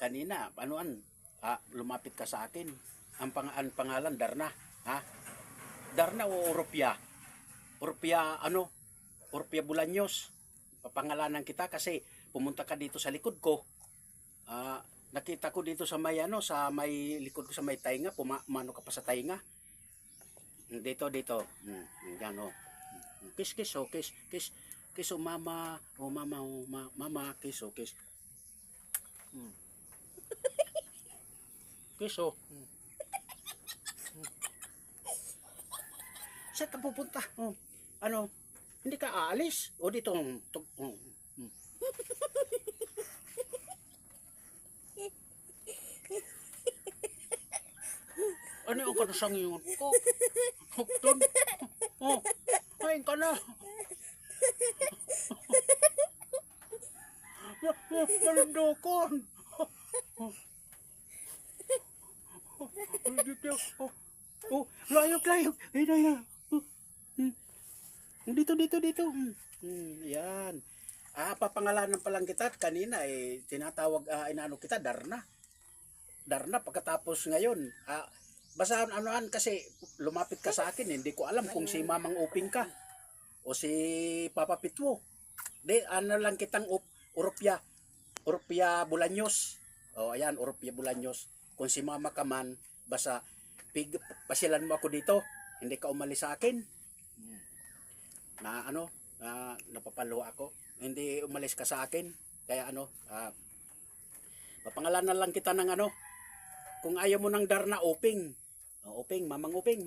kanina, anuan, lumapit ka sa akin. Ang pangalan, Darna. Ha? Darna o Orupia? Orupia, Orupia Bulaños. Papangalanan kita kasi pumunta ka dito sa likod ko. Nakita ko dito sa may sa may likod ko sa may tainga, pumano ka pa sa tainga. Dito. Yan Kiss, kiss, mama, mama, kiss, kiss. Kiss, Saan ka pupunta? Hindi ka aalis? O dito, ano yung kanasang yun ko? Doon. Ayun ka na. Malundokon. Layok. Ayun. Dito. Yan. Papangalanan pa lang kita kanina tinatawag inaano kita Darna. Darna pagkatapos ngayon. Basta kasi lumapit ka sa akin, hindi ko alam kung si Mamang Uping ka o si Papa Pitwo. Lang kitang Orupia Bulaños. Ayan, Orupia Bulaños. Kung si Mama ka man, basta pasilan mo ako dito, hindi ka umalis sa akin. Napapalo ako. Hindi umalis ka sa akin. Kaya papangalanan lang kita ng kung ayaw mo ng Darna Uping. Uping, Mamang Uping.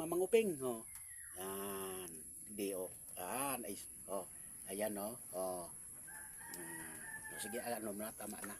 Yan. Hindi Yan. Ayan Sige, tama na.